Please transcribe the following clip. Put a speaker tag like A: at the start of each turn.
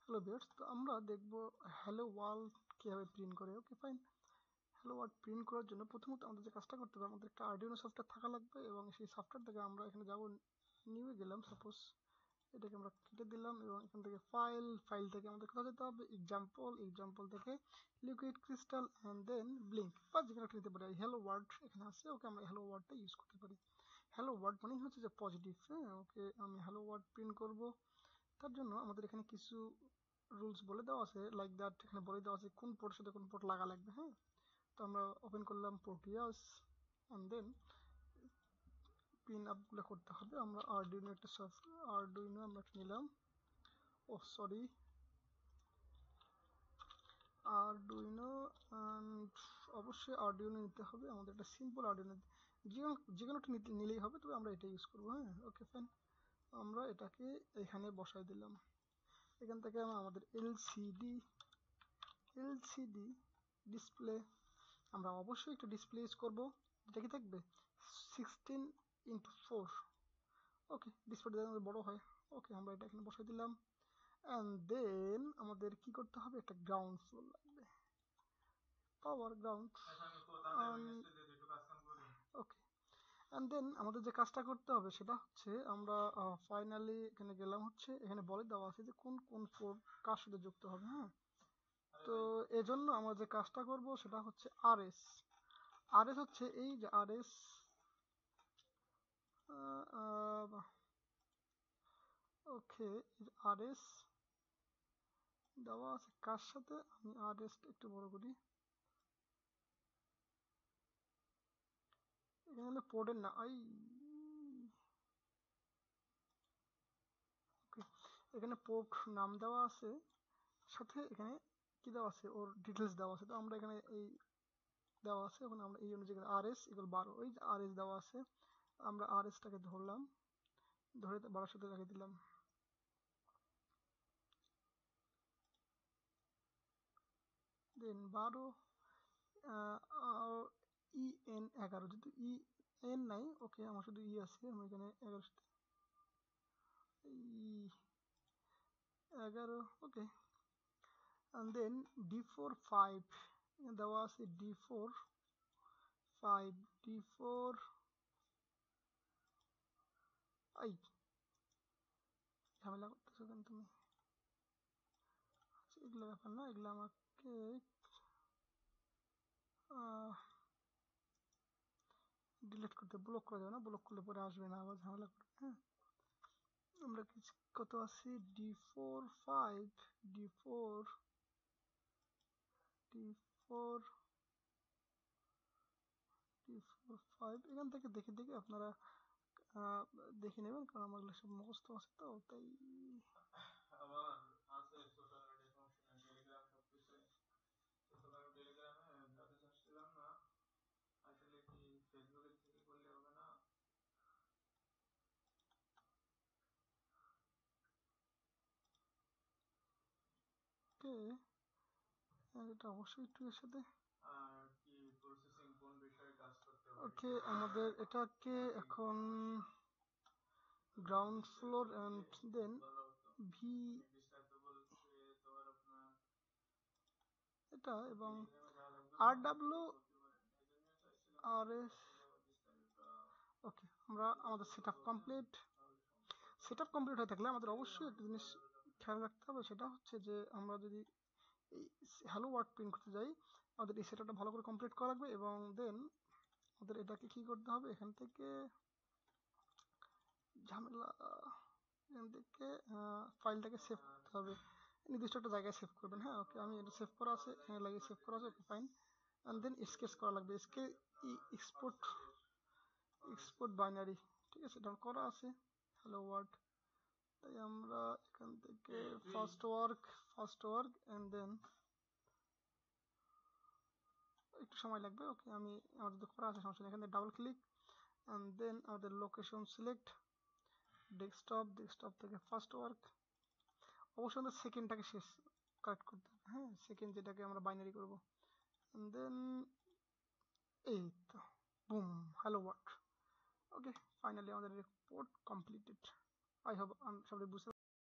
A: Hello viewers, তো আমরা দেখব হ্যালো ওয়ার্ল্ড কীভাবে প্রিন্ট করে। Okay fine. Hello world print করার জন্য প্রথমত আমাদের যে কাজটা করতে হবে, আমাদের একটা আর্ডিনো সফটওয়্যার থাকা লাগবে এবং সেই সফটওয়্যার থেকে আমরা এখানে যাব, নিউয়ে গেলাম, সাপোজ এটাকে আমরা কেটে দিলাম এবং এখান থেকে ফাইল থেকে আমাদের কোথাও যেতে হবে, এক্সাম্পল থেকে liquid crystal and then blink বা যেখানে একটা নিতে পারি। হ্যালো ওয়ার্ল্ড এখানে আছে, ওকে আমরা হ্যালো ওয়ার্ল্ডটা ইউজ করতে পারি। হ্যালো ওয়ার্ল্ড মানেই হচ্ছে যে পজিটিভ। হ্যাঁ, ওকে আমি হ্যালো ওয়ার্ল্ড প্রিন্ট করব। তার জন্য আমাদের এখানে কিছু রুলস বলে দেওয়া আছে, লাইক দ্যাট এখানে বলে দেওয়া আছে কোন পোর্টের সাথে কোন পোর্ট লাগা লাগবে। হ্যাঁ, তো আমরা ওপেন করলাম প্রোটিয়াস অ্যান্ড দেন পিন আপগুলো করতে হবে। আমরা আরডুইনো একটা আরডুইনো আমরা নিলাম, সরি আরডুইনো, অবশ্যই আরডুইনো নিতে হবে আমাদের, একটা সিম্পল আরডুইনো, যে কোনো একটা নিলেই হবে, তবে আমরা এটা ইউজ করবো। হ্যাঁ, ওকে ফাইন। আমরা এটাকে এখানে বসাই দিলাম। এখান থেকে আমাদের এলসিডি ডিসপ্লে, আমরা অবশ্যই একটা ডিসপ্লে ইউজ করবো, যেটা কি থাকবে 16x4। ওকে, ডিসপ্লেটা আমাদের বড় হয়। ওকে, আমরা এটা এখানে বসাই দিলাম। অ্যান্ড দেন আমাদের কি করতে হবে, একটা গ্রাউন্ড ফ্লোর লাগবে, পাওয়ার গ্রাউন্ড। ওকে, অ্যান্ড দেন আমাদের যে কাজটা করতে হবে সেটা হচ্ছে, আমরা ফাইনালি এখানে গেলাম, হচ্ছে এখানে বলে দেওয়া আছে যে কোন কোন পোর্ট কার সাথে যুক্ত হবে। হ্যাঁ, তো এজন্য আমরা যে কাজটা করব সেটা হচ্ছে আরএস হচ্ছে এই যে আরএস, ওকে আরএস দেওয়া আছে কার সাথে, আমি আরএসটা একটু বড় করি, এখানে পোর্টের না ওকে, এখানে পোর্ট নাম দেওয়া আছে, সাথে এখানে কি দেওয়া আছে, ওর ডিটেলস দেওয়া আছে। তো আমরা এখানে এই দেওয়া আছে, এখন আমরা এই অনুযায়ী আরএস ইকুয়াল 12, ওই যে আরএস দেওয়া আছে, আমরা আরএসটাকে ধরলাম, ধরে 12 সাথে রেখে দিলাম। দেন 12 EN 11, যেহেতু EN নাই, ওকে আমার শুধু ই আছে, আমি এখানে 11 সাথে E11, okay. And then D4 5 দেওয়া আছে, D4 আই ঝামেলা করতেছো কেন তুমি? আচ্ছা, এগুলো ব্যাপার না, এগুলো আমাকে ডিলিট করতে, ব্লক করা যাবে না, ব্লক করলে পরে আসবে না, আবার ঝামেলা করবে। হ্যাঁ, আমরা কত আছি, D4 5 D4 5 এখান থেকে দেখে দেখে আপনারা দেখে নেবেন, কারণ আমার এগুলো সব মুখস্থ আছে, তো তাই
B: আমার আছে সোশ্যাল মিডিয়া, সমস্যা নেই, টেলিগ্রাম সবকিছু সোশ্যাল মিডিয়া, টেলিগ্রামে যাতে চাচ্ছিলাম না, আসলে কি ফেসবুকের থেকে করলে হবে না?
A: ওকে, এটা অবশ্যই একটু এর সাথে
B: আর কি প্রসেসিং কোন বিষয়ে কাজ করতে হবে?
A: ওকে, আমাদের এটাকে এখন গ্রাউন্ড ফ্লোর অ্যান্ড দেন ভি এটা এবং RW RS। ওকে, আমরা আমাদের সেটআপ কমপ্লিট হয়ে থাকলে আমাদের অবশ্যই একটা জিনিস খেয়াল রাখতে হবে, সেটা হচ্ছে যে আমরা যদি এই হ্যালো ওয়ার্ল্ড প্রিন্ট করতে যাই, আমাদের এই সেটআপটা ভালো করে কমপ্লিট করা লাগবে এবং দেন আমাদের এটাকে কি করতে হবে, এখান থেকে ঝামেলা, এখান থেকে ফাইলটাকে সেভ করতে হবে, নির্দিষ্ট একটা জায়গায় সেভ করবেন। হ্যাঁ, ওকে, আমি এটা সেভ করা আছে, এখানে লাগিয়ে সেভ করা আছে, okay fine. And then sketch করা লাগবে, এক্সপোর্ট বাইনারি, ঠিক আছে, এটা করা আছে হ্যালো ওয়ার্ল্ড। তাই আমরা এখান থেকে ফার্স্ট ওয়ার্ক অ্যান্ড দেন একটু সময় লাগবে। ওকে, আমি আমাদের তো করা আছে, সমস্যা নেই। এখানে ডাবল ক্লিক অ্যান্ড দেন আমাদের লোকেশন সিলেক্ট, ডেস্কটপ থেকে ফার্স্ট ওয়ার্ক, অবশ্যই আমাদের সেকেন্ডটাকে শেষ কারেক্ট করতে হবে। হ্যাঁ, সেকেন্ড যেটাকে আমরা বাইনারি করবো, অ্যান্ড দেন এই তো বুম, হ্যালো ওয়ার্ল্ড। ওকে, ফাইনালি আমাদের রিপোর্ট কমপ্লিটেড। আই হোপ সবাই বুঝতে